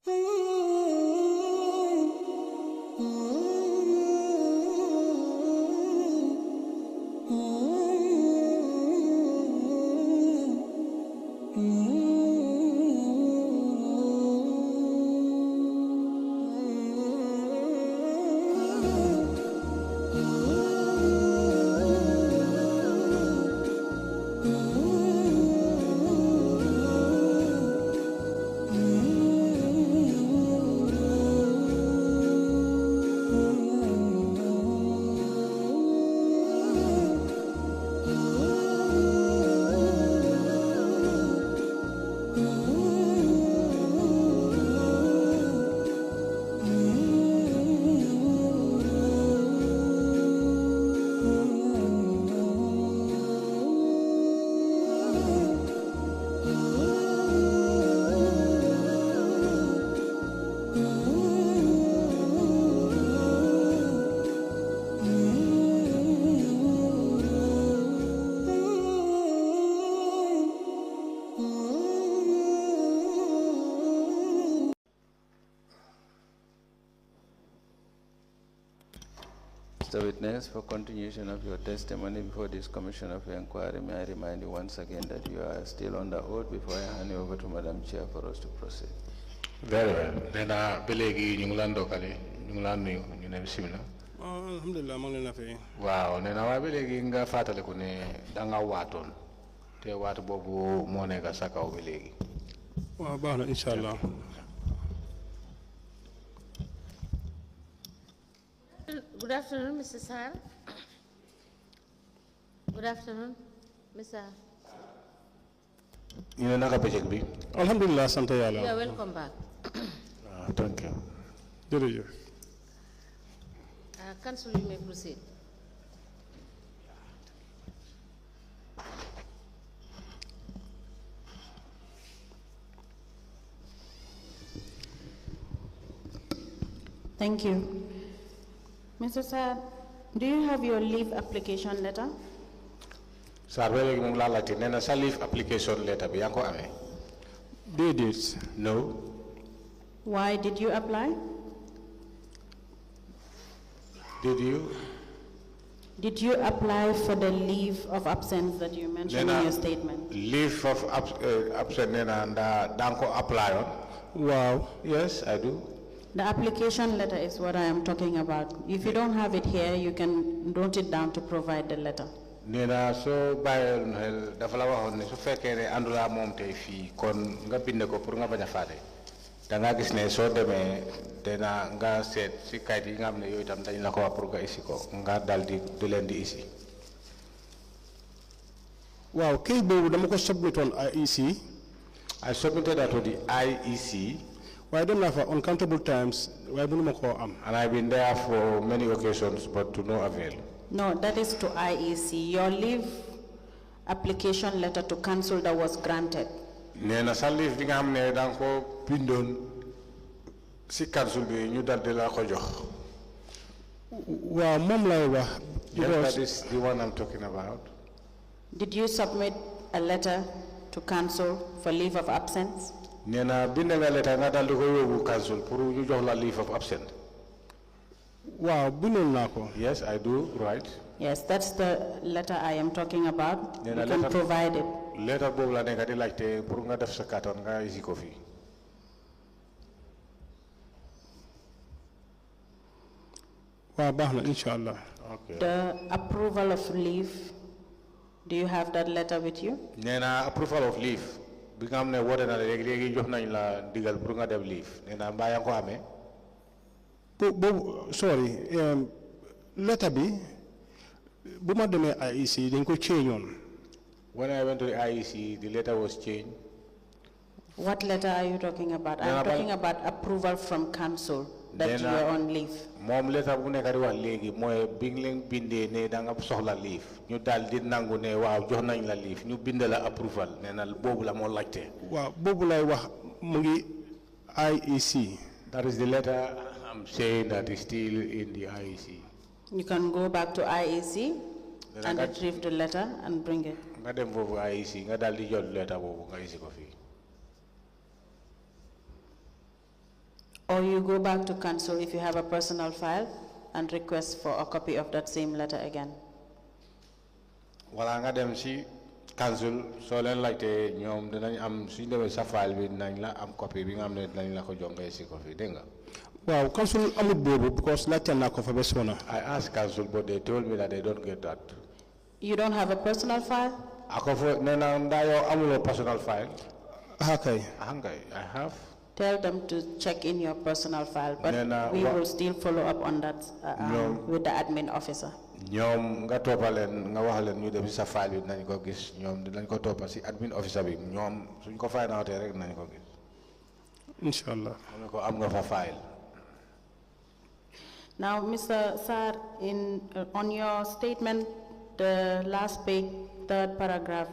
Mr. Witness, for continuation of your testimony before this commission of inquiry, may I remind you once again that you are still under oath before I hand you over to Madam Chair for us to proceed. Very well. Nena belegi nyungulando kali nyungulando nyune bisimila. Alhamdulillah mangena fe. Wow, nena wa belegi nga fatale ko ne danga waton. Te wat bobu mo neka sakaw belegi. Wa baax inshallah. Good afternoon, Mr. Sal. Good afternoon, Mr. You know bi. Alhamdulillah, santa yalla. You are welcome back. Thank you. Jërëjëf. Council, you may proceed. Thank you. Mr. Sir, do you have your leave application letter? Sir, belegi mum la lati nena sa leave application letter bi yanko amé. Did it? No. Why did you apply? Did you? Did you apply for the leave of absence that you mentioned in your statement? Leave of absence nena nda danko apply on? Wow. Yes, I do. The application letter is what I am talking about. If you don't have it here, you can note it down to provide the letter. Nena so bayel hel dafa la waxon ne su fekkee ne andula mom tay fi kon nga bind ko pour nga baña faté da nga gis ne so démé dina nga sét ci kayit yi nga xamné yoy tam dañ la ko wax pour nga isi ko nga daldi du len di isi. Wow, kayit bobu dama ko submit on IEC. I submitted that to the IEC. Why don't have uncountable times? Why don't am? And I've been there for many occasions, but to no avail. No, that is to IEC. Your leave application letter to council that was granted. Nena sa leave bi nga xamne dang ko bindon ci council bi ñu dal de la ko jox. Wa mom lay wax. That is the one I'm talking about. Did you submit a letter to council for leave of absence? Nena bind nga letter nga dal di ko yobu council pour ñu jox la leave of absence. Wow, bindon nako. Yes, I do, right? Yes, that's the letter I am talking about. You can provide it. Letter bobu la nekk di laajte pour nga def sa carton nga isi ko fi. Wa baxna inshallah. Okay. The approval of leave, do you have that letter with you? Nena approval of leave bi nga xamne wote na legi jox nañ la digal pour nga def leave. Nena mba yang ko amé. Sorry, letter bi buma demé IEC dañ ko change on. When I went to the IEC, the letter was changed. What letter are you talking about? I'm talking about approval from council that you are on leave. Mom letter bu nekk di wax léegi mooy bi nga leen bindee ne da nga soxla leave ñu daal di nangu ne waaw jox nañ la leave ñu bind la approval nee na boobu la moo laajte. Waaw boobu lay wax mu ngi IEC. That is the letter I'm saying that is still in the IEC. You can go back to IEC and retrieve the letter and bring it. Nga dem foofu IEC nga daal di jot letter boobu nga isi ko fii. Or you go back to council if you have a personal file and request for a copy of that same letter again. Wala nga dem si council so len laajte ñoom dinañ am suñ demee sa file bi nañ la am copie bi nga xam ne dinañ la ko jox ngay si ko fi dégg nga. Wow, council amut bobu because laajte naa ko fa ba sona. I asked council but they told me that they don't get that. You don't have a personal file? Ako fo nena nda yo amulo personal file. Okay. I have. Tell them to check in your personal file, but we will still follow up on that with the admin officer. Ñoom nga topalen nga wax leen ñu dem ci sa file bi nañ ko gis ñoom dinañ ko topal ci admin officer bi ñoom suñ ko find out rek nañ ko gis. Inshallah. Ko am nga fa file. Now, Mr. Sar, on your statement, the last page, third paragraph,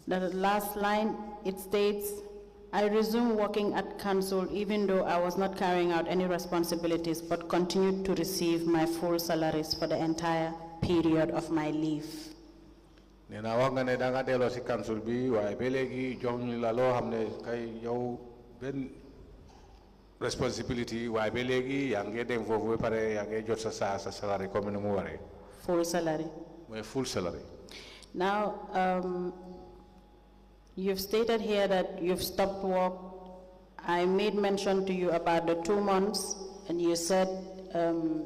the last line, it states, I resumed working at council even though I was not carrying out any responsibilities but continued to receive my full salaries for the entire period of my leave. Nena wax nga ne da nga delo ci council bi waye ba legi jox ñu la lo xamne kay yow ben responsibility waye ba legi ya nga dem fofu pare ya nga jot sa salary comme ni mu waré. Full salary. My full salary. Now, you've stated here that you've stopped work. I made mention to you about the 2 months, and you said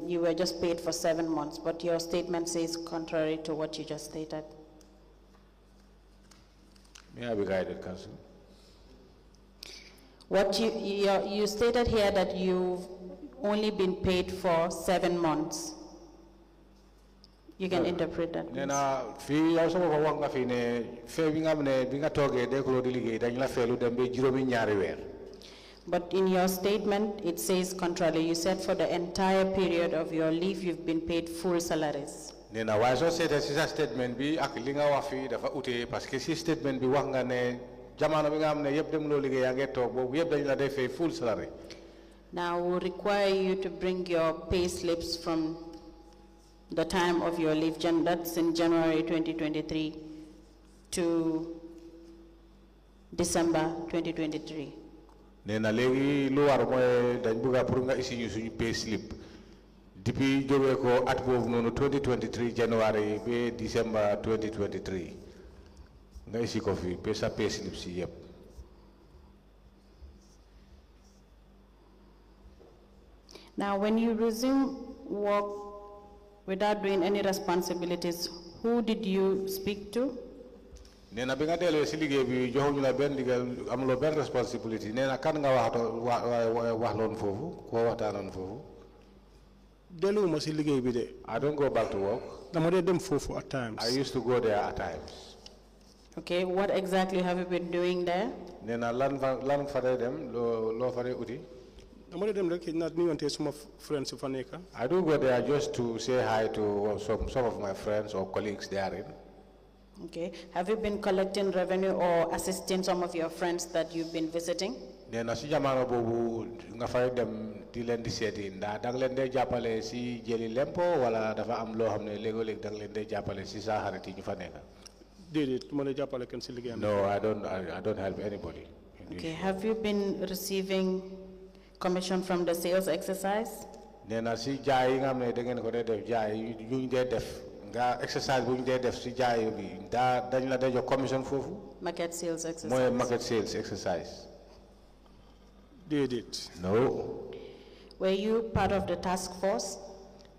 you were just paid for 7 months, but your statement says contrary to what you just stated. May I be guided, Council? What you stated here that you've only been paid for 7 months. You can interpret that. Nena fi yow sama ko wax nga fi ne fe bi nga xamne bi nga toge de ko di liggéey dañ la felu dem be juromi ñaari weer. But in your statement it says contrary. You said for the entire period of your leave you've been paid full salaries. Nena way so sété ci sa statement bi ak li nga wax fi dafa outé parce que ci statement bi wax nga ne jamono bi nga xamne yépp dem lo liggéey ya nga tok bobu yépp dañ la defé full salary. Now we require you to bring your pay slips from the time of your leave, that's in January 2023 to December 2023. Nena legi lu war moy dañ bëgga pour nga isi ñu suñu pay slip depuis jóge ko at bobu nonu 2023 January be December 2023 nga isi ko fi sa pay slip si yépp. Now when you resume work without doing any responsibilities, who did you speak to? Nena bi nga delo ci liggéey bi joxuñu la ben digal amuloo ben responsibility nena kan nga wax lon fofu ko waxtanon fofu. Deluma ci liggéey bi de. I don't go back to work. Dama de dem fofu at times. I used to go there at times. Okay, what exactly have you been doing there? Nena lan fa dem lo fa uti. I do go there just to say hi to some of my friends or colleagues therein. Okay. Have you been collecting revenue or assisting some of your friends that you've been visiting? Nena si jamano bobu nga fay dem di len di séti nda dang len dé jappalé si jëli lempo wala dafa am lo xamné légo lég dang len dé jappalé si sa xarit ñu fa nekk. No, I don't help anybody. Okay. Have you been receiving commission from the sales exercise? Nena si jaay nga xamné da ngeen ko def jaay ñu dé def nga exercise bu ñu dé def si jaay bi dañ la dé jox commission fofu. Market sales exercise. Moy market sales exercise. Did it? No. Were you part of the task force?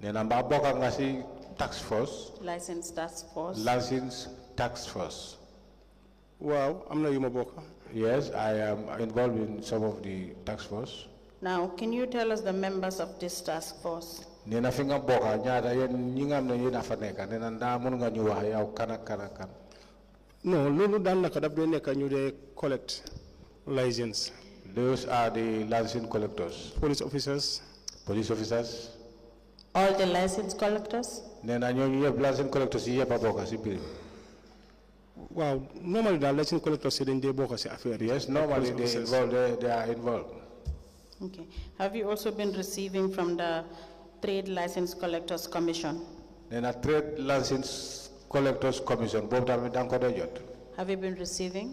Nena mba bokka nga si task force. Licensed task force. Licensed task force. Wow, I'm not yuma bokka. Yes, I am involved in some of the task force. Now, can you tell us the members of this task force? Nena fi nga bokka ñaata yeen ñi nga am ne yéen a fa nekk nena nda mën nga ñu wax yow kan. No, lolu dal naka daf do nekk ñu dé collect license. Those are the license collectors. Police officers. Police officers. All the license collectors? Nena ñooñu yëpp license collectors yi yëpp a bokk si biir. Wow, normally the license collectors dañ dé bokk si affaire. Yes, normally they are involved. Okay. Have you also been receiving from the Trade License Collectors Commission? Nena Trade License Collectors Commission bobu tamit dang ko do jot. Have you been receiving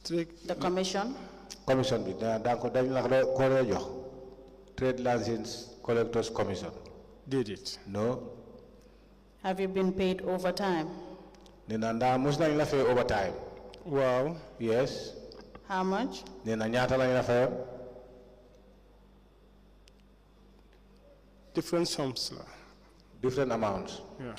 the commission? commission bi dañ la ko jox trade license collectors commission. Did it? No. Have you been paid overtime? Nena nda mus nañ la fay overtime. Wow. Yes. How much? Nena ñaata lañ la fay? Different sums. Different amounts. Yeah.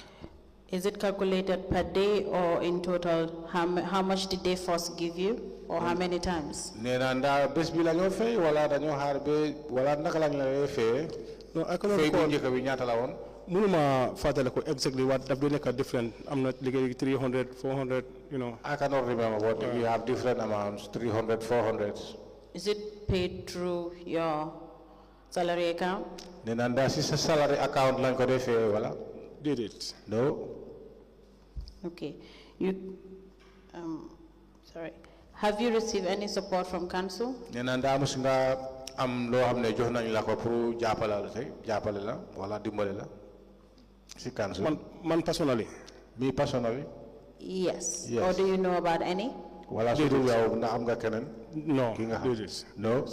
Is it calculated per day or in total? How much did they first give you, or how many times? Nena nda bes bi lañu fay wala dañu xaar be wala naka lañ la fay? No, I cannot Fay bu recall. njëkk bi ñaata la woon? Munuma fatale ko exactly what daf do nekk different. I'm not like 300, 400, you know. I cannot remember, but we have different amounts, 300, 400. Is it paid through your salary account? Nena nda si sa salary account lañ ko defee wala? Did it? No. Okay. Sorry. Have you received any support from council? Nena nda mus nga am loo xam ne jox nañ la ko pour jàppale la wala dimbale la si council. Man personally. Me personally. Yes. Yes. Or do you know about any? Wala su dul yow ndax am nga keneen. No. Ki nga Did xam. it? No.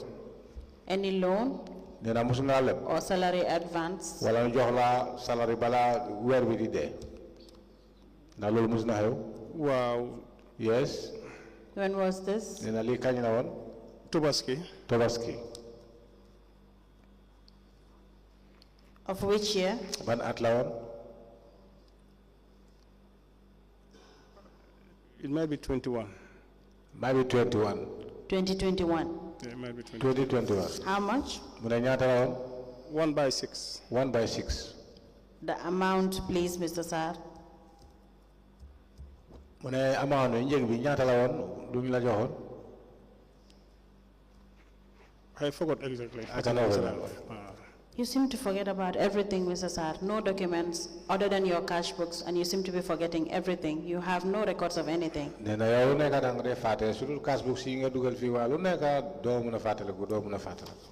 Any loan Nena mus nga leb. or salary advance? Wala ñu jox la salary bala weer bi di dee. Ndax loolu mus na xew. Wow. Yes. When was this? Nena lii kañ la woon. Tobaski. Tobaski. Of which year? Ban at la woon. It might be 21. Maybe 21. 2021. Yeah, it might be 20. 2021. How much? Mu ne ñaata la woon. 1/6. 1/6. The amount, please, Mr. Sar. Mu ne amount bi njëg bi ñaata la woon lu ñu la joxoon. I forgot exactly. I cannot remember. You seem to forget about everything, Mr. Sar. No documents other than your cash books, and you seem to be forgetting everything. You have no records of anything. Nee na yow lu nekk da nga dee fàtte su dul cash book si nga dugal fii waa lu nekk doo mun a fàttaliku doo mun a fàttaliku.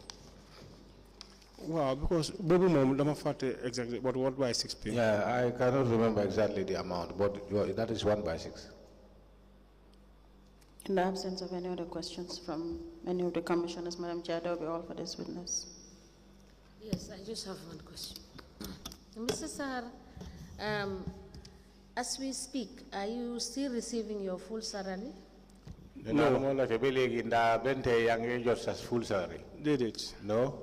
Wow, because Bobu mom dama fate exactly, but 1/6 pay. Yeah, I cannot remember exactly the amount, but that is 1/6. In the absence of any other questions from any of the commissioners, Madam Chair, that will be all for this witness. Yes, I just have one question. Mr. Sar, as we speak, are you still receiving your full salary? No. Mo la ke be legi nda bente yang ngi jot sa full salary. Did it? No.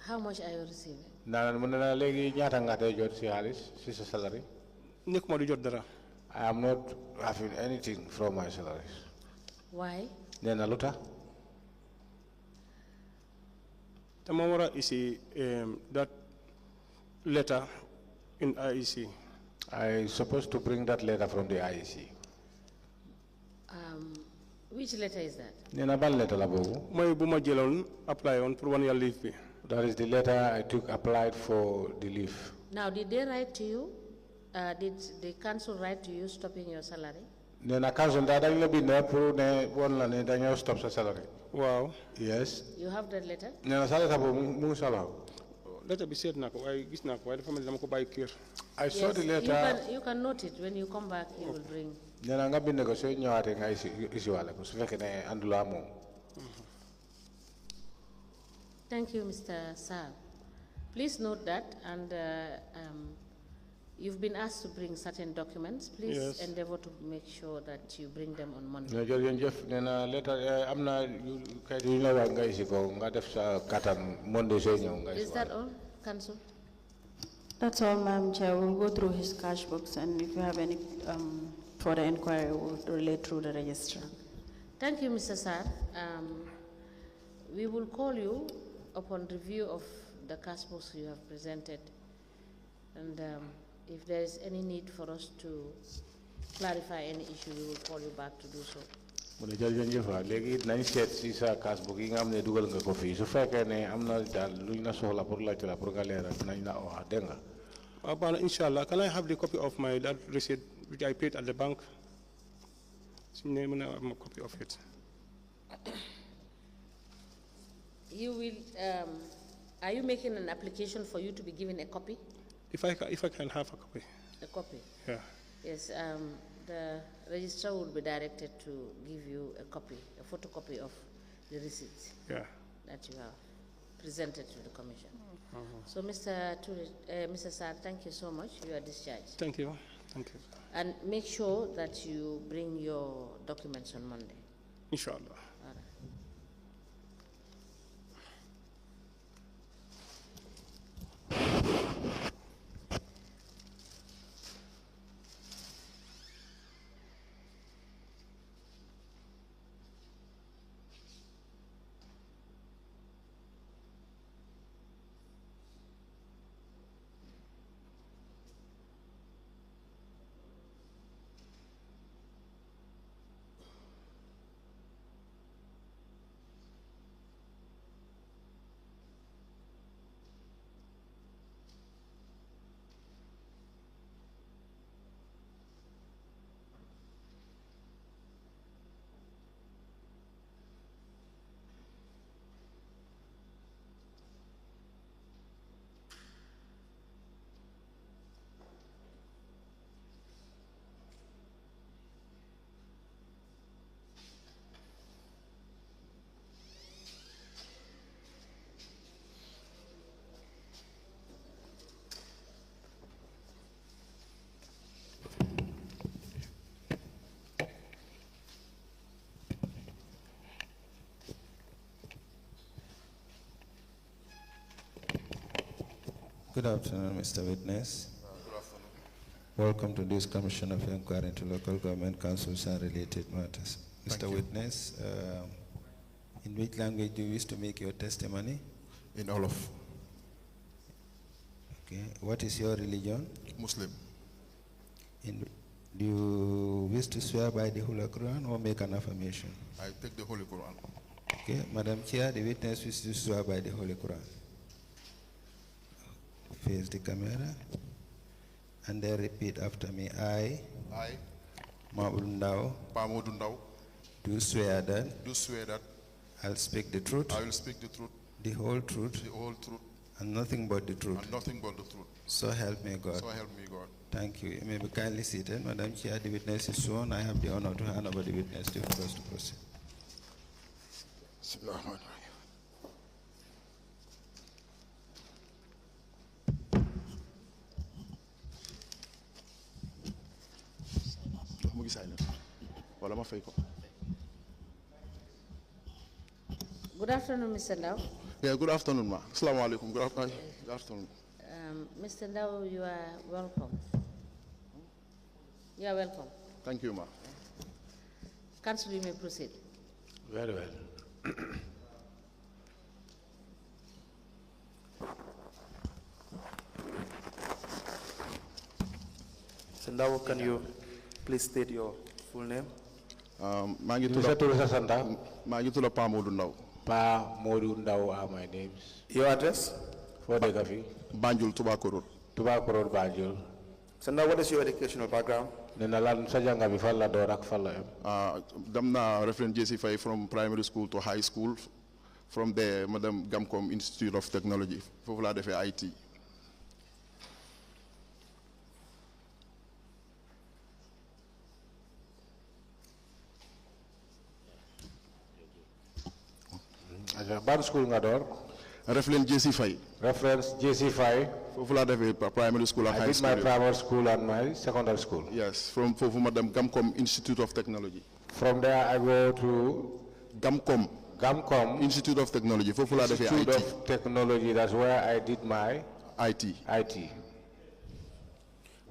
How much are you receiving? Na mu ne na legi ñaata nga tay jot si xaalis si sa salary. Nekuma di jot dara. I am not having anything from my salaries. Why? Nee na lu tax. Dama wara isi that letter in IEC. I supposed to bring that letter from the IEC. Which letter is that? Nee na ban letter la boobu. Moy buma jëlon apply on pour 1 year leave bi. That is the letter I took applied for the leave. Now, did they write to you? Did the council write to you stopping your salary? Nee na council da dañ la bind pour ne won la ne dañoo stop sa salary. Wow. Yes. You have that letter? Nee na sa letter boobu mu ngi sa loxo. Letter bi seet nako way gis nako way dafa mel dama ko bayyi kër. I saw the letter. You can note it. When you come back, you will bring. Nee na nga bind ko soo ñëwaatee nga isi wale ko su fekkee ne andulaa moom. Thank you, Mr. Sar. Please note that, and you've been asked to bring certain documents. Please Yes. endeavor to make sure that you bring them on Monday. Nee jërëjëf nee na letter am na kayit yu ñu la wax nga isi ko nga def sa kattan Monday sooy ñëw nga isi Is that all, Council? That's all, Madam Chair. We'll go through his cash books, and if you have any further inquiry, we'll relate through the registrar. Thank you, Mr. Sar. We will call you upon review of the cash books you have presented, and if there is any need for us to clarify any issue, we will call you back to do so. mu ne jërëjëf waaw léegi nañ seet si sa cash book yi nga xam ne dugal nga ko fii su fekkee ne am na daal luñ la soxla pour laajte la pour nga leeral nañ la wax dégg nga. Abana, inshallah, can I have the copy of my that receipt which I paid at the bank? A copy of it. You will. Are you making an application for you to be given a copy? If I can have a copy. A copy. Yeah. Yes. The registrar will be directed to give you a copy, a photocopy of the receipt Yeah. that you have presented to the commission. So, Mr. Saad, thank you so much. You are discharged. Thank you. Thank you. And make sure that you bring your documents on Monday. Inshallah. All right. Good afternoon, Mr. Witness. Good afternoon. Welcome to this Commission of Inquiry into Local Government Councils and related matters. Mr. Witness, in which language do you wish to make your testimony? In all of Okay. What is your religion? Muslim. Do you wish to swear by the Holy Quran or make an affirmation? I take the Holy Quran. Okay. Madam Chair, the witness wishes to swear by the Holy Quran. Face the camera and then repeat after me. I, Maudundao, Pamodundao, do swear that do swear that I'll speak the truth, I will speak the truth, the whole truth, the whole truth, and nothing but the truth. and nothing but the truth. So help me God. So help me God. Thank you. You may be kindly seated. Madam Chair, the witness is sworn. I have the honor to hand over the witness to first to proceed. Good afternoon, Mr. Ndao. Yeah, good afternoon, ma. Assalamu alaikum. Good afternoon. Mr. Ndao, you are welcome. You are welcome. Thank you, ma. Council, you may proceed. Very well. Sendao, can you please state your full name? Mangi Mr. Turisa Santa, tula Pamodundao. Pa Modu Ndao are my names. Your address? For the Gafi, Banjul Tobacco Road. Tobacco Road Banjul. Sendao, what is your educational background? Nenalan Sajanga Bifala Dorak Fala. Damna reference JC5 from primary school to high school. From there, Madam Gamcom Institute of Technology. Fofula defe IT. Ban school ngador. Reference JC5. Reference JC5. Fofula defe primary school and I high did school. my primary school and my secondary school. Yes, from Madam Gamcom Institute of Technology. From there I go to Gamcom Institute of Technology. Fofula defe Institute IT. of Technology. That's where I did my IT. IT.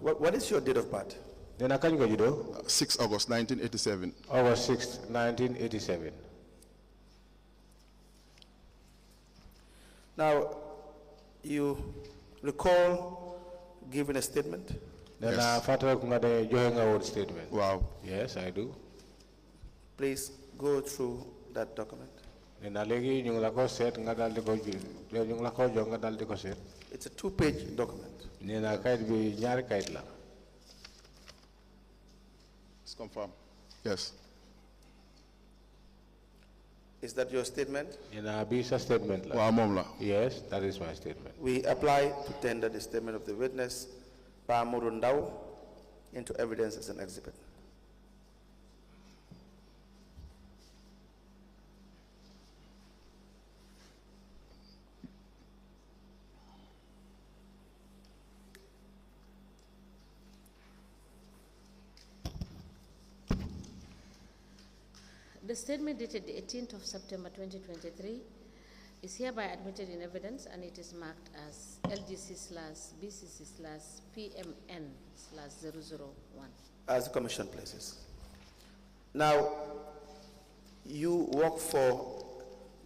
What is your date of birth? Then I can go judo. 6 August 1987. August 6, 1987. Now, you recall giving a statement? Then Yes. I father kungade join our statement. Wow. Yes, I do. Please go through that document. Then I legi yung lako set ngadal de ko yung lako jong ngadal de ko set. It's a two-page document. Then I kait bi nyar kait la. It's confirmed. Yes. Is that your statement? Then I be sa statement la. Wow, mom la. Yes, that is my statement. We apply to tender the statement of the witness, Pa Murundao, into evidence as an exhibit. The statement dated the 18th of September 2023 is hereby admitted in evidence, and it is marked as LGC/BCC/PMN/001. As the commission places. Now, you work for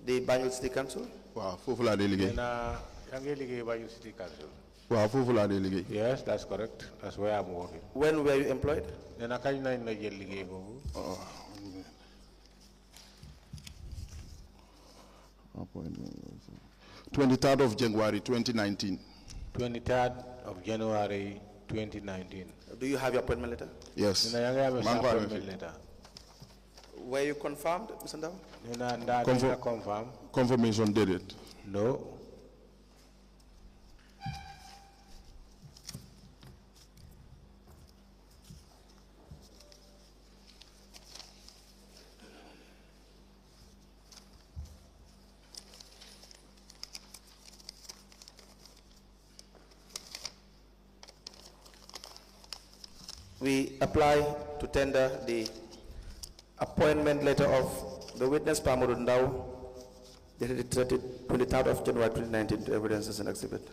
the Banjul City Council? Wow, Fufula delegate. Banjul City Council. Wow, Fufula delegate. Yes, that's correct. That's where I'm working. When were you employed? Appointment. 23rd of January 2019. 23rd of January 2019. Do you have your appointment letter? Yes. Appointment letter. Were you confirmed, Mr. Ndao? Confirm. Confirmation did it. No. We apply to tender the appointment letter of the witness Pamuru Ndao, dated 23rd of January 2019, to evidence as an exhibit.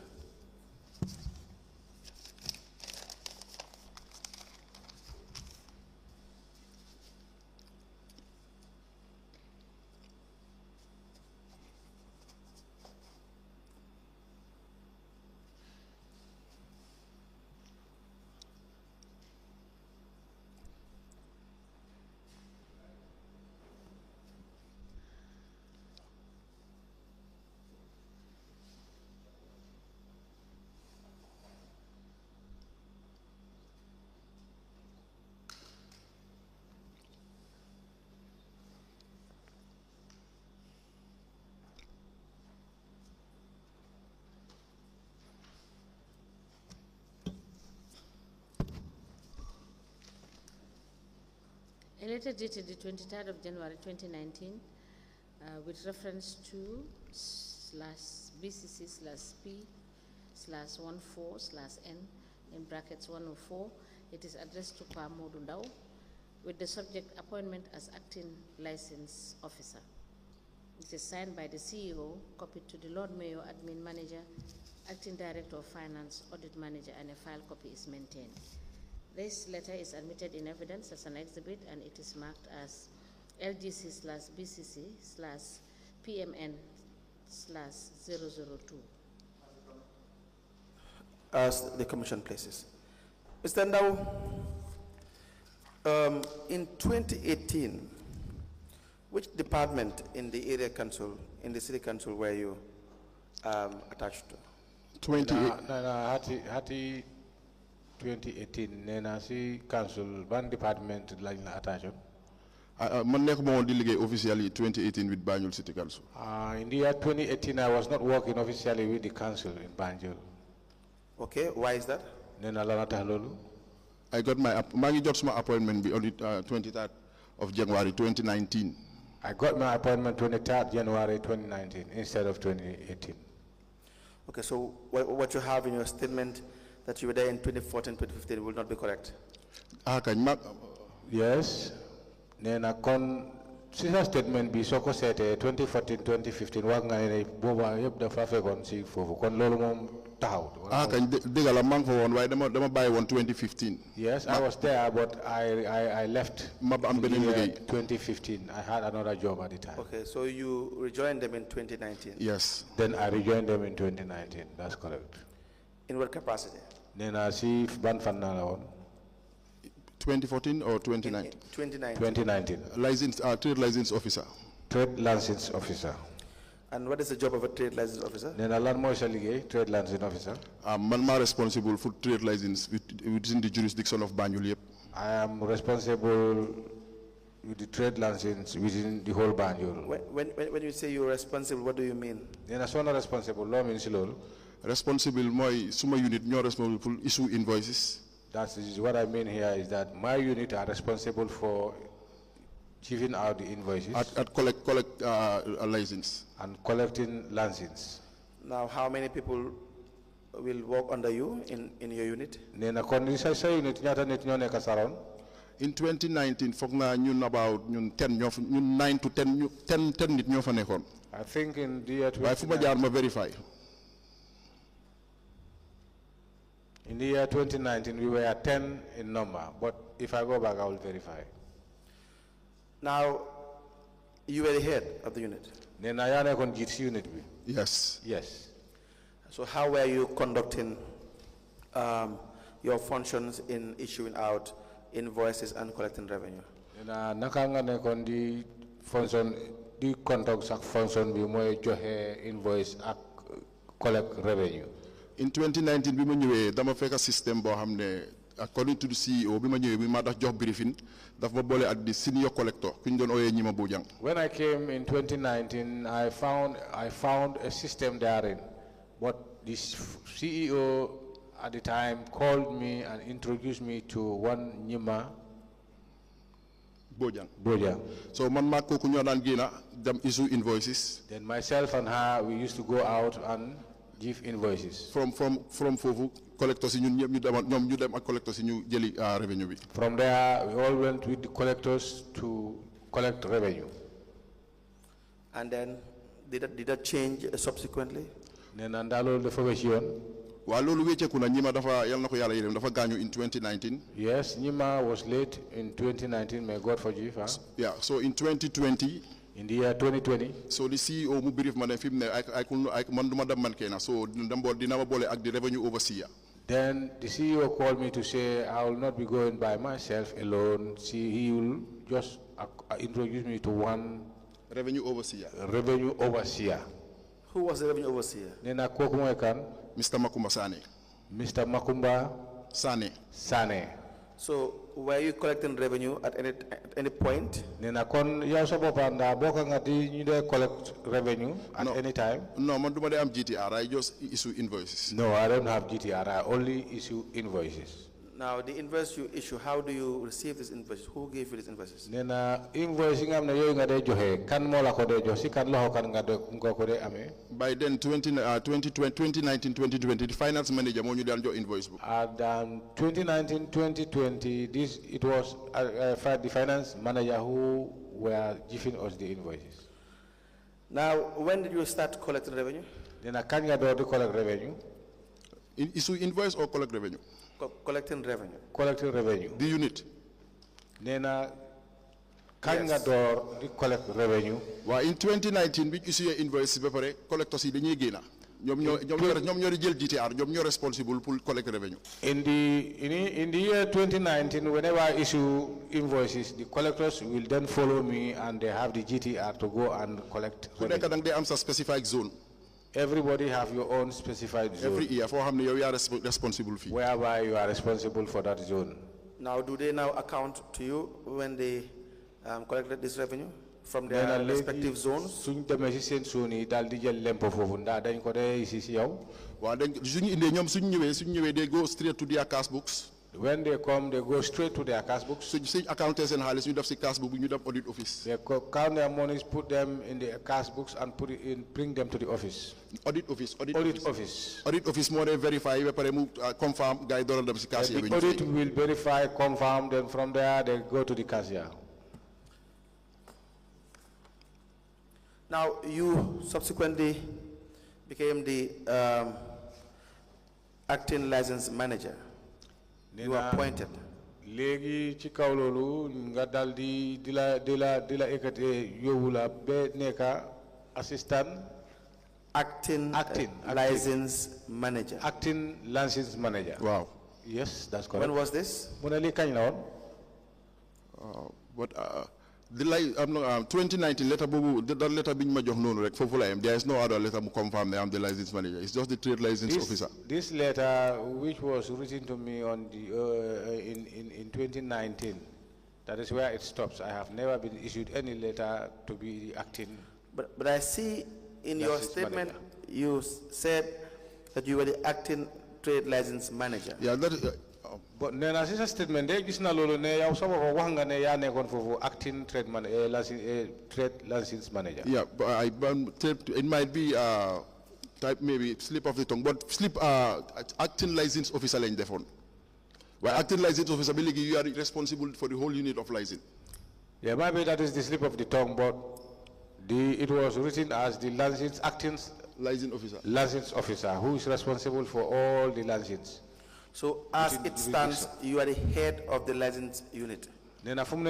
A letter dated the 23rd of January 2019 with reference to /BCC/P/14/N in brackets 104. It is addressed to Pa Modu Ndao with the subject appointment as acting license officer. It is signed by the CEO, copied to the Lord Mayor, admin manager, acting director of finance, audit manager, and a file copy is maintained. This letter is admitted in evidence as an exhibit, and it is marked as LGC/BCC/PMN/002. As the commission places. Mr. Ndao, in 2018, which department in the area council, in the city council, were you attached to? 2018 nena si council ban department lañ la attaché. Man nekk mo delegate officially 2018 with Banjul City Council. In the year 2018 I was not working officially with the council in Banjul. Okay, why is that? Nena la tax lolu. I got my appointment on the 23rd of January 2019. I got my appointment 23rd January 2019 instead of 2018. Okay, so what you have in your statement that you were there in 2014, 2015 will not be correct? Yes. Nena kon sisa statement bi soko sete 2014, 2015 wax nga ne boba yeb dafa fegon ci fofu kon lolu mom taxaw. Degala mang fa won way dama baye won 2015. Yes, I was there, but I left in 2015. I had another job at the time. Okay, so you rejoined them in 2019? Yes. Then I rejoined them in 2019. That's correct. In what capacity? Then I see ban fanala on 2014 or 2019? 2019. License, trade license officer. Trade license officer. And what is the job of a trade license officer? Then I learn more trade license officer. I'm responsible for trade license within the jurisdiction of Banjul. I am responsible with the trade license within the whole Banjul. When you say you're responsible, what do you mean? Then I not responsible. Law means law. Responsible, my suma unit, you're responsible for issue invoices. That is what I mean here is that my unit are responsible for giving out the invoices. At collect a license. And collecting license. Now, how many people will work under you in your unit? In In 2019, foog naa ñun about ñun 10 ñoo fa ñun 9 to 10 ñu 10 nit ñoo fa nekkoon. I think in the year waaye fu ma jaar ma verify. In the year 2019, we were 10 in number, but if I go back, I will verify. Now, you were the head of the unit. Nena yana kon GT unit bi. Yes. Yes. So how were you conducting your functions in issuing out invoices and collecting revenue? Nena nakanga ne kon di function di conduct sak function bi moy joxe invoice ak collect revenue. In 2019 bi ma ñëwee dama fekk système boo xam ne according to the CEO bi ma ñëwee bi ma tax jox briefing daf ma boole ak di senior collector ku ñu doon ooyee ñi ma Bojang. When I came in 2019, I found a system therein, but the CEO at the time called me and introduced me to one Nyima Bojang. So man maa kooku ñoo daan génna dem issue invoices. Then myself and her, we used to go out and give invoices. From foofu collectors yi ñun ñëpp ñu dem ak ñoom ñu dem ak collectors yi ñu jëli revenue bi. From there, we all went with the collectors to collect revenue. And then, did that change subsequently? Nena ndalo dafa wécc yoon. Waa loolu wécceeku na ñima dafa yal na ko yàlla yërëm dafa gaañu in 2019. Yes, Nyima was late in 2019. May God forgive her. Yeah, so in 2020. In the year 2020. So the CEO mu brief ma ne fi mu ne I man duma dem man kenn so dina ma boole ak the revenue overseer. Then the CEO called me to say I will not be going by myself alone. He will just introduce me to one revenue overseer. Revenue overseer. Who was the revenue overseer? Nena koku moy kan? Mr. Makumba Sane. Mr. Makumba Sane. So were you collecting revenue at any point? Nena kon yaw sa bopanda boka nga di ñu de collect revenue at any time? No, man duma de am GTR. I just issue invoices. No, I don't have GTR. I only issue invoices. Now, the invoice you issue, how do you receive these invoices? Who gave you these invoices? Nena invoicing am na yoy nga de joxe kan mo la ko de jox si kan loxo kan nga de ko de amé. By then 2019 2020 the finance manager mo ñu daan jox invoice book. At 2019 2020 it was the finance manager who were giving us the invoices. Now, when did you start collecting revenue? Nena kan nga do collect revenue? Issue invoice or collect revenue? Collecting revenue. Collecting revenue. The unit. Nena kan nga door di collect revenue. Wa in 2019 bi issue invoice ba pare collectors yi dañuy génna ñom ñoo di jël GTR ñom ñoo responsible pour collect revenue. In the year 2019 whenever I issue invoices the collectors will then follow me and they have the GTR to go and collect revenue. Ku nekk dang day am sa specified zone. Everybody have your own specified zone. Every year, for how many you are responsible for. Whereby you are responsible for that zone. Now, do they now account to you when they collected this revenue from their respective zones? Suñ demee ci seen zone yi daal di jël lempo foofu ndax dañ ko dee ci yow. Waaw dañ suñu indee ñoom suñ ñëwee they go straight to their cash books. When they come, they go straight to their cash books. Suñ accountant seen xaalis ñu def ci cash book ñu def audit office. They count their monies, put them in the cash books and bring them to the office. Audit office. Audit office more than verify ba pare mu confirm guy door dem ci cashier bi. The audit will verify, confirm, then from there they go to the cashier. Now, you subsequently became the acting license manager. You were appointed. Legi ci kaw lolu nga daldi dila ekate yobula be neka assistant acting license manager. Acting license manager. Wow. Yes, that's correct. When was this? Muna li kañ la won? The 2019 letter that letter being major no rek fofu la am. There is no other letter to confirm I am the license manager. It's just the trade license officer. This letter, which was written to me on the in 2019, that is where it stops. I have never been issued any letter to be the acting. But I see in your statement you said that you were the acting trade license manager. Yeah, that. But nena sisa statement de gis na lolu ne yaw sama ko wax nga ne ya nekkon fofu acting trade license manager. Yeah, but it might be type maybe slip of the tongue, but acting license officer lañ defon. Well, acting license officer, you are responsible for the whole unit of license. Yeah, maybe that is the slip of the tongue, but it was written as the acting license officer who is responsible for all the license. So as it stands, you are the head of the license unit. license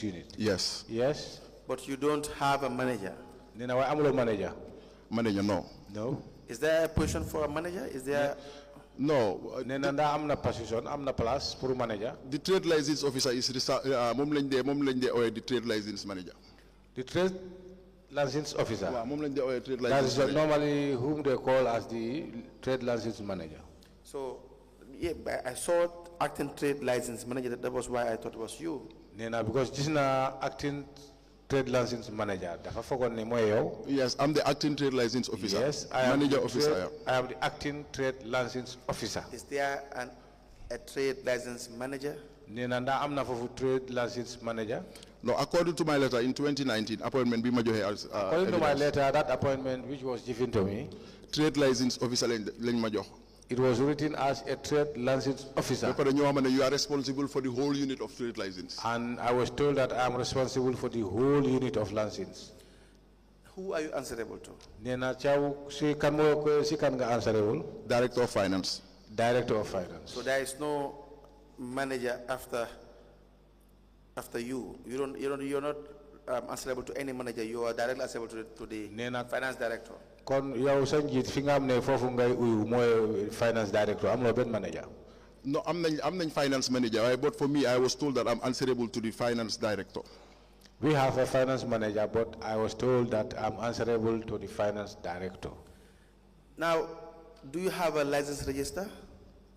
unit. Yes. Yes. But you don't have a manager. Manager. Manager, no. No. Is there a position for a manager? Is there? No. I'm position. I'm not place for manager. The trade license officer is the trade license manager. The trade license officer. Trade license That is manager. normally whom they call as the trade license manager. So, yeah, I saw acting trade license manager. That was why I thought it was you. Because this is acting trade license manager. Yes, I'm the acting trade license officer. Yes, I am manager officer. I am the acting trade license officer. Is there a trade license manager? I'm not a trade license manager. No, according to my letter in 2019, appointment as according to my letter, that appointment which was given to me, trade license officer it was written as a trade license officer. You are responsible for the whole unit of trade license. And I was told that I am responsible for the whole unit of license. Who are you answerable to? Director of Finance. Director of Finance. So there is no manager after you. You're not answerable to any manager. You are directly answerable to the finance director. Kon yow sa njit fi nga amne fofu ngay uyu moy finance director am lo ben manager. No, I'm not finance manager, but for me I was told that I'm answerable to the finance director. We have a finance manager, but I was told that I'm answerable to the finance director. Now, do you have a license register?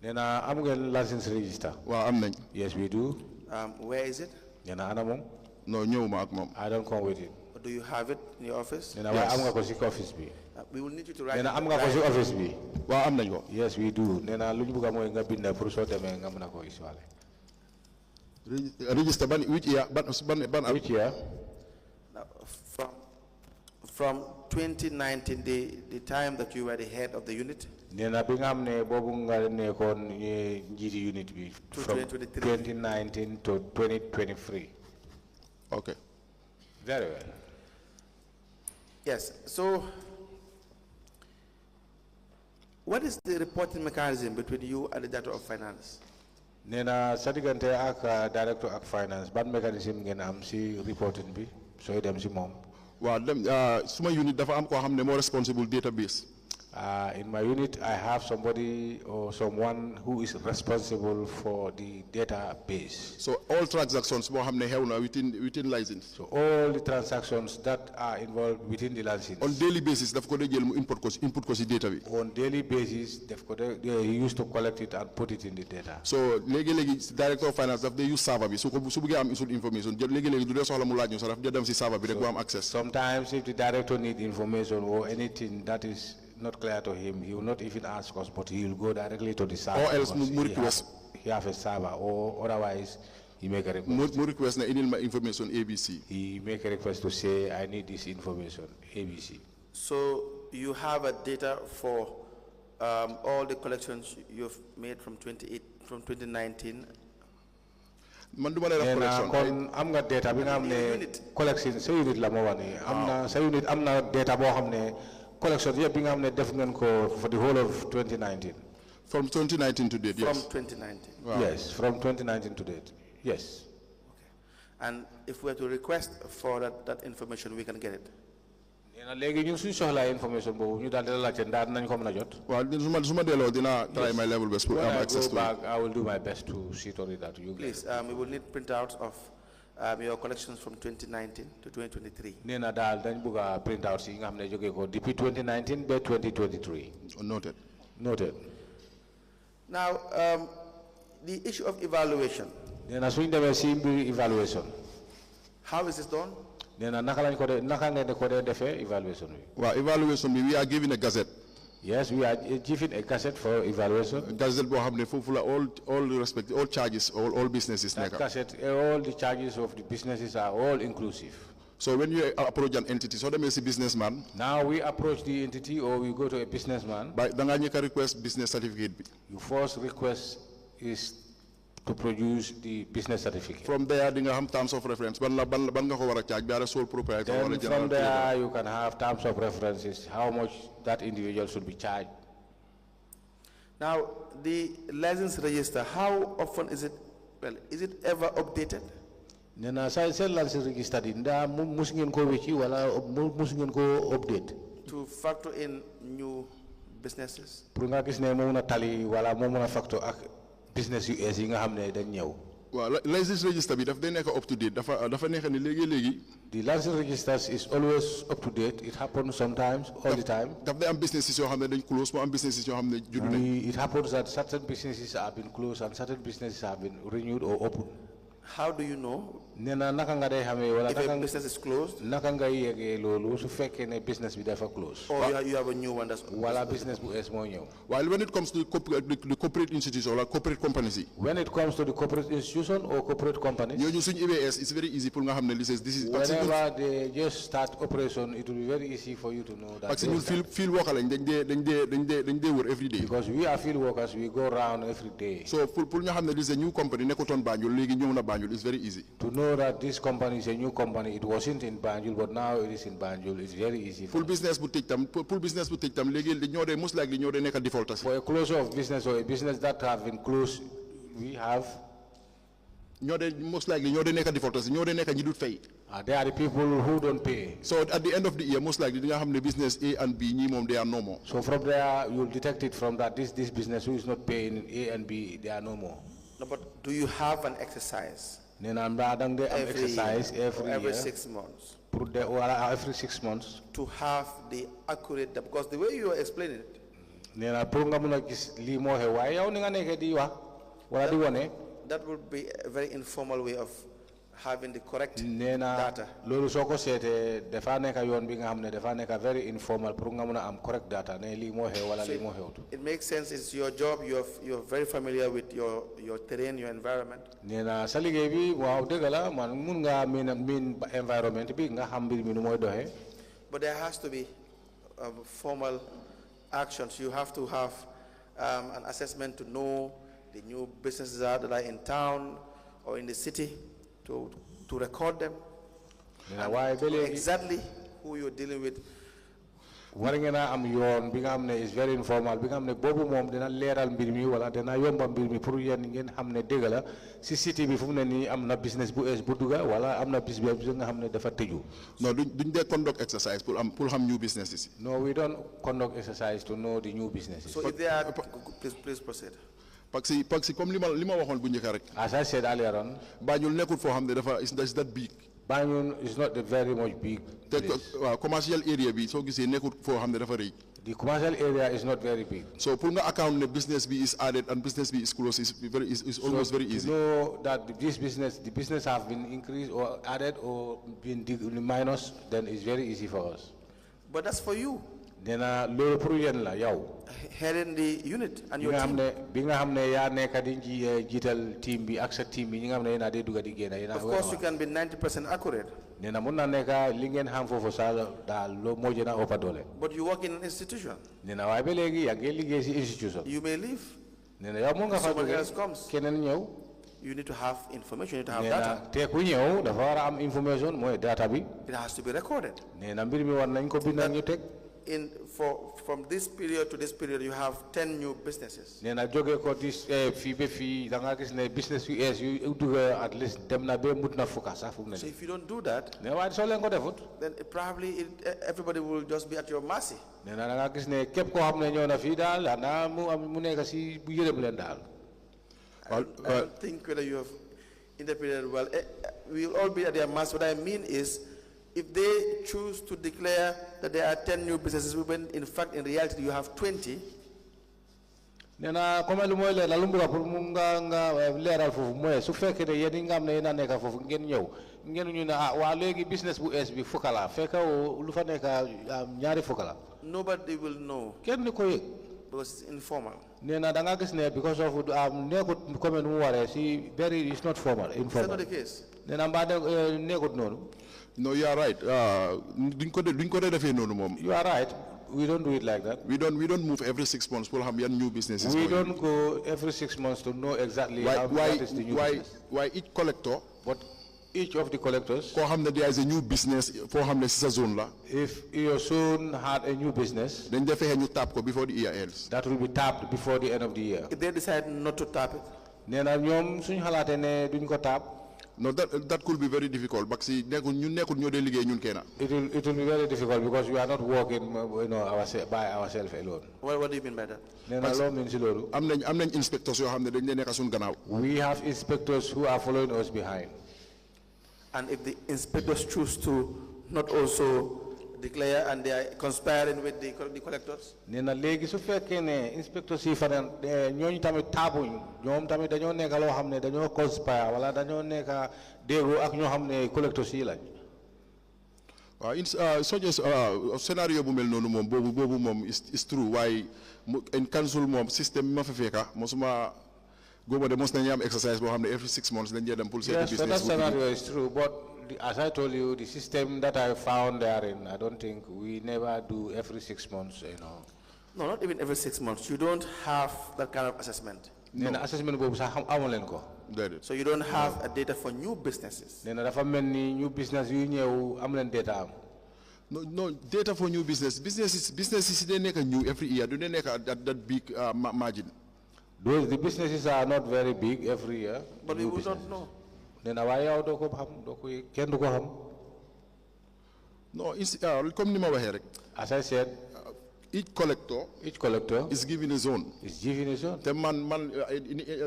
Nena am ngeen license register. Well, am nañ. Yes, we do. Where is it? Nena ana mom? No, ñewuma ak mom. I don't come with it. Do you have it in your office? Nena wa am nga ko ci office bi. We will need you to write. Nena am nga ko ci office bi. Wa am nañ ko. Yes, we do. Nena luñu bëgg moy nga bind pour so démé nga mëna ko iswalé. Register which year? Which year? From 2019, the time that you were the head of the unit. Nena bi nga amne bobu nga nekkon njiti unit bi from 2019 to 2023. Okay. Very well. Yes. So, what is the reporting mechanism between you and the Director of Finance? Nena sadigante ak Director of Finance ban mechanism ngeen am si reporting bi soy dem si mom. Wa dem suma unit dafa am ko xamne mo responsible database. In my unit, I have somebody or someone who is responsible for the database. So all transactions within license. So all the transactions that are involved within the license. On daily basis, they've got to input database. On daily basis, they used to collect it and put it in the data. So legi Director of Finance they use server. So we am information. Sometimes if the director needs information or anything that is not clear to him, he will not even ask us, but he will go directly to the server. Or else he have a server, or otherwise he make a request. Request information ABC. He make a request to say, I need this information, ABC. So you have a data for all the collections you've made from 2019. I'm got data. Collection. Say unit la mo wani. I'm na data bo hamne. Collection here being for the whole of 2019. From 2019 to date, yes. From 2019. Wow. Yes, from 2019 to date. Yes. Okay. And if we are to request for that information, we can get it. Information try my level best to access to it. I will do my best to see to it that you please, we will need printouts of your collections from 2019 to 2023. Nena dal dañ bëgga printouts yi nga xamné joggé ko depuis 2019 to 2023. Noted. Noted. Now, the issue of evaluation. Nena suñ démé ci mbir evaluation. How is this done? Nena naka lañ ko dé naka ngeen ko dé défé evaluation bi. Well, evaluation we are given a gazette. Yes, we are giving a cassette for evaluation. Gazette bo xamné fofu la all charges all businesses that cassette all the charges of the businesses are all inclusive. So when you approach an entity, so that means a businessman. Now we approach the entity or we go to a businessman. By the request business certificate. Your first request is to produce the business certificate. From there, you have terms of reference. Then from there, you can have terms of references, how much that individual should be charged. Now, the license register, how often is it, well, is it ever updated? Nena sa license register dinda musingen ko wechi wala musingen ko update to factor in new businesses. Pour nga gis ne mo na tali wala mo na factor ak business US yi nga xamne dañ ñew. Well, license register bi daf day nek up to date dafa nek ni legi. The license registers is always up to date. It happens sometimes, all the time. Daf day am businesses yo xamne dañ close mo am businesses yo xamne juddu nañ. It happens that certain businesses have been closed and certain businesses have been renewed or opened. How do you know nena naka nga day xamé wala if a business is closed? Naka nga yégué lolu su féké né business bi dafa close. Or you have a new one that's wala business bu es mo ñew. While when it comes to the corporate institution or corporate companies. When it comes to the corporate institution or corporate companies. Ñoñu suñ EBS it's very easy pour nga xamné this is whenever they just start operation it will be very easy for you to know that. Parce que ñun field worker lañ dañ dé wër every day. Because we are field workers, we go around every day. So pour nga xamné this is a new company nekoton Banjul légui ñew na Banjul it's very easy. To know that this company is a new company, it wasn't in Banjul, but now it is in Banjul. It's very easy. Full business bu take tam légui most likely ñoo dé nek defaulters. For a closure of business or a business that have been closed, we have most likely ñoo dé nek defaulters, ñoo dé nek ñi dut fay. They are the people who don't pay. So at the end of the year, most likely they have the business A and B, they are no more. So from there, you'll detect it from that this business who is not paying A and B, they are no more. No, but do you have an exercise? Exercise every 6 months. Every 6 months. To have the accurate, because the way you are explaining it. That would be a very informal way of having the correct data. Very informal correct data. So it makes sense. It's your job. You're very familiar with your terrain, your environment. But there has to be formal actions. You have to have an assessment to know the new businesses that are in town or in the city. To record them, exactly who you're dealing with. Is very informal. Business No, don't they conduct exercise pull new businesses? No, we don't conduct exercise to know the new businesses. So if they are, please proceed. As I said earlier on, Banjul is that big. Banjul is not very much big. The commercial area the commercial area is not very big. So pulling account the business B is added and business B is closed is almost very easy. To know that the business have been increased or added or been minus, then it's very easy for us. But that's for you. Heading the unit and your team. Of course, you can be 90% accurate. But you work in an institution. You may leave. Someone else comes. You need to have information, you need to have data. It has to be recorded. From this period to this period, you have 10 new businesses. So if you don't do that, then probably everybody will just be at your mercy. I don't think whether you have interpreted well. We will all be at their mercy. What I mean is, if they choose to declare that there are 10 new businesses, when in fact, in reality, you have 20, nobody will know because it's informal. Because of it's not formal. Is that not the case? No, you are right. You are right. We don't do it like that. We don't move every 6 months for new businesses. We don't go every 6 months to know exactly what is the new business. Why each collector? But each of the collectors, there is a new business for zone. If your son had a new business, then they have tap before the year ends. That will be tapped before the end of the year. If they decide not to tap it, no, that could be very difficult. But see, it will be very difficult because we are not working, by ourselves alone. What do you mean by that? I'm inspectors. We have inspectors who are following us behind. And if the inspectors choose to not also declare and they are conspiring with the collectors? Nena legi su fekke ne inspector si fanan ñoñ tamit tabuñ ñom tamit dañoo nekk lo xamne dañoo conspire wala dañoo nekk dego ak ñoo xamne collectors yi lañ. Such scenario bu mel nonu mom bobu mom is true. Why in council mom system ma fa feka mosuma go de mos nañu am exercise bo xamne every 6 months dañ dem pour yes, business. Yes, that scenario is true, but as I told you, the system that I found therein, I don't think we never do every 6 months, No, not even every 6 months. You don't have that kind of assessment. No. So you don't have a data for new businesses. New business data. No, data for new businesses they make a new every year. Do they make that big margin? The businesses are not very big every year. But we would not know. No, it's as I said, each collector is given his own. The man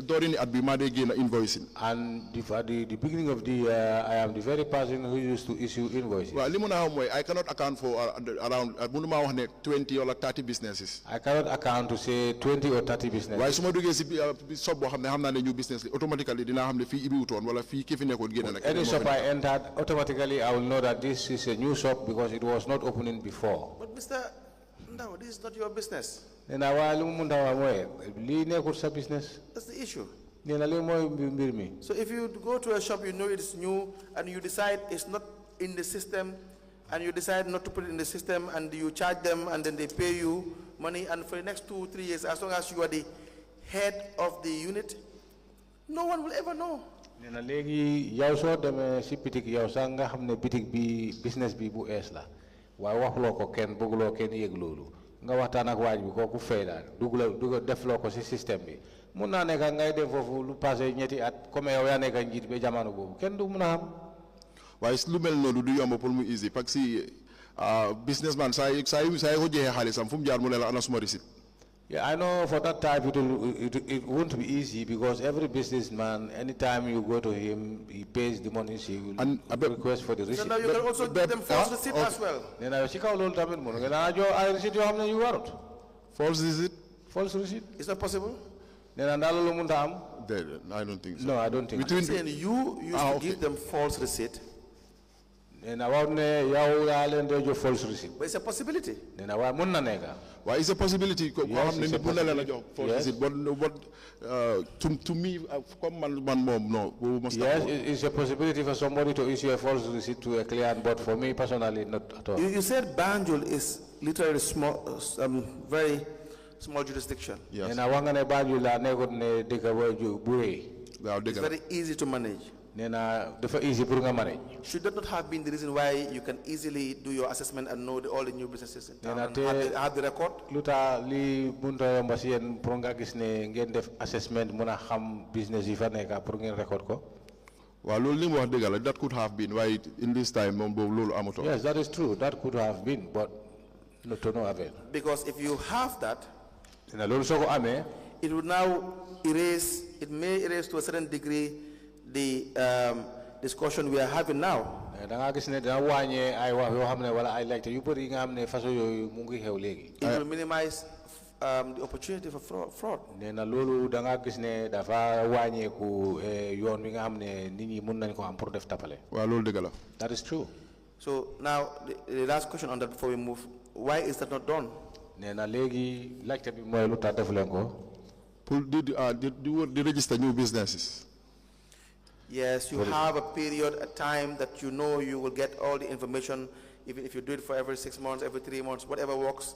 during invoicing. And at the beginning of the year, I am the very person who used to issue invoices. Well, I cannot account for around 20 or 30 businesses. I cannot account to say 20 or 30 businesses. Why some do new business automatically? Any shop I entered, automatically I will know that this is a new shop because it was not opening before. But Mr. No, this is not your business. That's the issue. So if you go to a shop, you know it's new, and you decide it's not in the system, and you decide not to put it in the system, and you charge them, and then they pay you money, and for the next 2-3 years, as long as you are the head of the unit, no one will ever know. Why waxloo ko kenn bëgguloo kenn yëg loolu nga waxtaan ak waaj bi kooku fay daal dugal defloo ko si système bi mun naa nekk ngay dem foofu lu passé ñetti at comme yow yaa nekk njiit ba jamono boobu kenn du mun a xam. waaye lu mel noonu du yomb pour mu easy parce que businessman saa yi ko jeexee xaalisam fu mu jaar mu ne la ana suma receipt. Yeah, I know for that type it won't be easy because every businessman, anytime you go to him, he pays the money, he will request for the receipt. So now you can also give them false receipt as well. False receipt? False receipt. Is that possible? I don't think so. No, I don't think so. I'm saying you used to give them false receipt. But it's a possibility. Why is a possibility? Yes, it's a possibility. Yes. But to me, no. Yes, it's a possibility for somebody to issue a false receipt to a client, but for me personally, not at all. You said Banjul is literally small, very small jurisdiction. Yes. It's very easy to manage. Should that not have been the reason why you can easily do your assessment and know all the new businesses in town and have the record? That could have been why in this time. Yes, that is true. That could have been, but not to no avail. Because if you have that, it would now erase, it may erase to a certain degree the discussion we are having now. It will minimize the opportunity for fraud. That is true. So now the last question on that before we move, why is that not done? To register new businesses. Yes, you have a period, a time that you know you will get all the information. Even if you do it for every 6 months, every 3 months, whatever works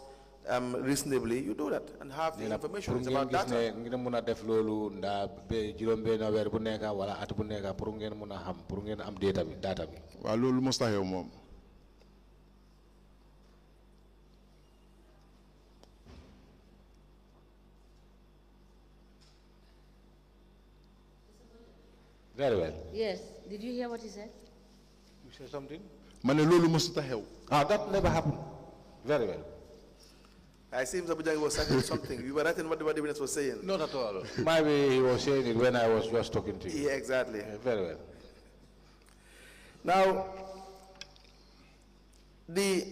reasonably, you do that and have the information. It's about data. Well, loolu must have mom. Very well. Yes. Did you hear what he said? You said something? Mane loolu must have. That never happened. Very well. I see Mr. was saying something. You were writing what the witness was saying. Not at all. Maybe he was saying it when I was just talking to you. Yeah, exactly. Very well. Now, the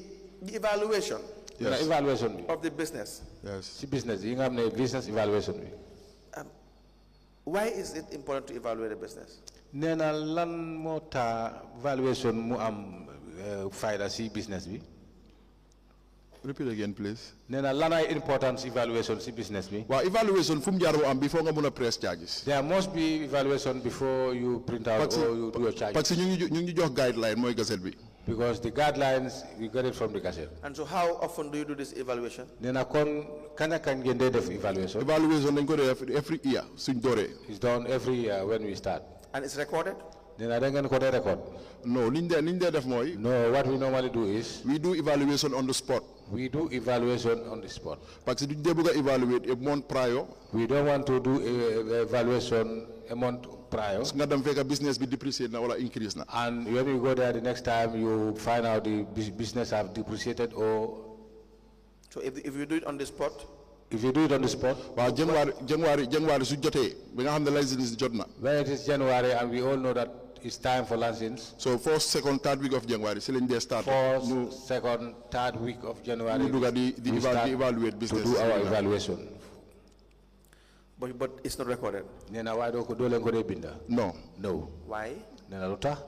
evaluation Yes. The evaluation of the business. Yes. the business. You have a business evaluation. Why is it important to evaluate a business? Nena lan mota valuation mu am fayda si business bi. Repeat again, please. Nena lan ay importance evaluation si business bi. Well, evaluation from jaro am before nga muna press charges. There must be evaluation before you print out or you do your charges. Parce que ñu ngi jox guideline moy gazette bi. Because the guidelines we get it from the Gazette. And so how often do you do this evaluation? Nena kon kanya kan ngende def evaluation. Evaluation dañ ko def every year suñ doré. It's done every year when we start. And it's recorded? Nena da ngeen ko dé record. No, liñ dé def moy. No, what we normally do is We do evaluation on the spot. we do evaluation on the spot. Parce que duñ dé bëgg evaluate a month prior. We don't want to do a evaluation a month prior. Nga dem fekk business bi depreciate na wala increase na. And when you go there the next time, you find out the business have depreciated or. So if you do it on the spot? If you do it on the spot. Well, January su joté bi nga xam ne license jot na. When it is January and we all know that it's time for license. So first, second, third week of January, si lañ dé start. First, second, third week of January. We start to evaluate business. To do our evaluation. But it's not recorded. Nena why do len ko dé binda? No. No. Why? Nena lutax?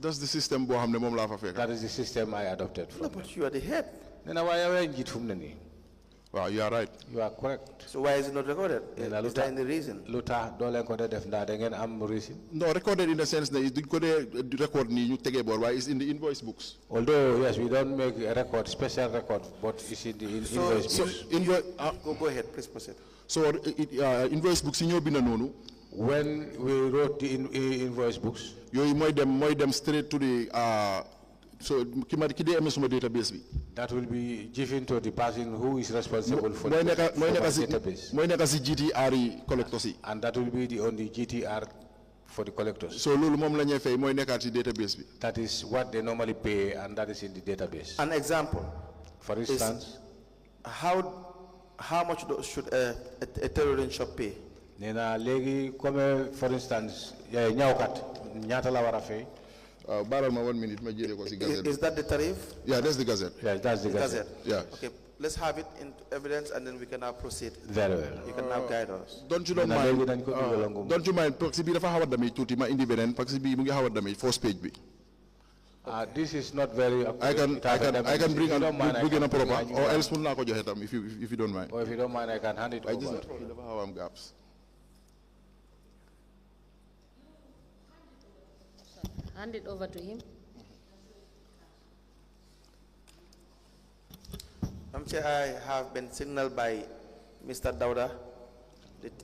That's the system boo xam ne moom laa fa fekk. That is the system I adopted from. No, but you are the head. Nena why yaay njit fum ne ni? Wow, you are right. You are correct. So why is it not recorded? Nena Is there any reason? Lutax do len ko dé def nda da ngeen am reason? No, recorded in the sense that duñ ko dee record nii ñu tegee boor waaye it's in the invoice books. Although yes, we don't make a record, special record, but it's in the invoice books. Go ahead, please proceed. So invoice books yi ñoo bind noonu. When we wrote the invoice books, yooyu mooy dem straight to the so ki dee amee suma database bi. that will be given to the person who is responsible for the database. mooy nekk si GTR yi collectors yi. And that will be on the GTR for the collectors. So loolu moom la ñuy fay mooy nekkaat si database bi. That is what they normally pay, and that is in the database. An example. For instance, how much should a tailoring shop pay? Nena legi comme for instance, ñawkat ñaata la wara fay? Baral ma 1 minute ma jëlee ko si Gazette. Is that the tariff? Yeah, that's the Gazette. Yes, that's the Gazette. Yeah. Okay, let's have it in evidence and then we can now proceed. Very well. You can now guide us. Don't you mind? Don't you mind? Parce que bii dafa xaw a damage tuuti ma indi beneen parce que bii mu ngi xaw a damage first page bi. This is not very. I can bring a proper, or else mun naa ko joxe tam if you don't mind. Or if you don't mind, I can hand it over. Dafa xaw a am gaps. Hand it over to him. Chair, I have been signaled by Mr. Dauda,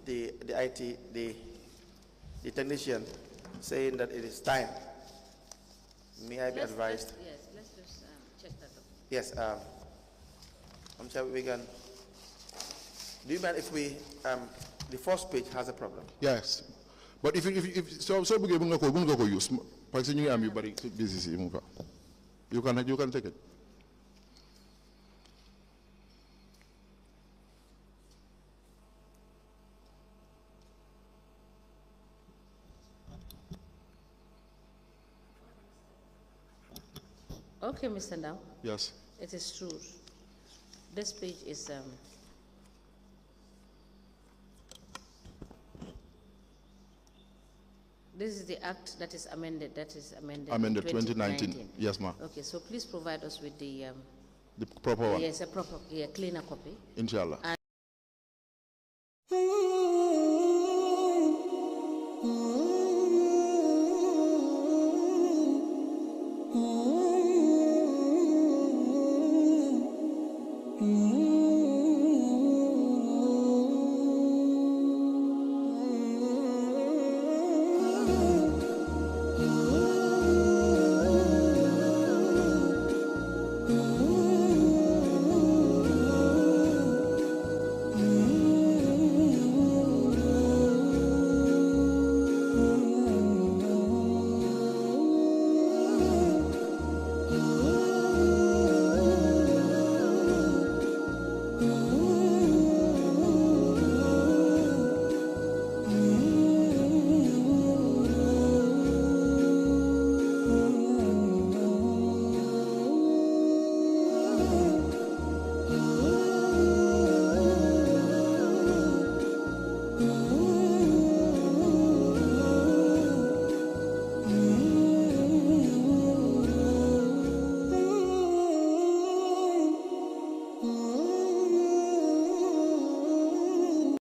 the IT, the technician, saying that it is time. May I be advised? Yes, let's just check that up. Yes, Chair, we can. Do you mind if we, the first page has a problem? Yes, but if so bëggee mën nga ko use parce que ñu ngi am yu bari business yi mu fa. You can take it. Okay, Mr. Ndao. Yes. It is true. This page is this is the act that is amended. Amended 2019. Yes, ma'am. Okay, so please provide us with the proper one. Yes, a proper, cleaner copy. Inshallah.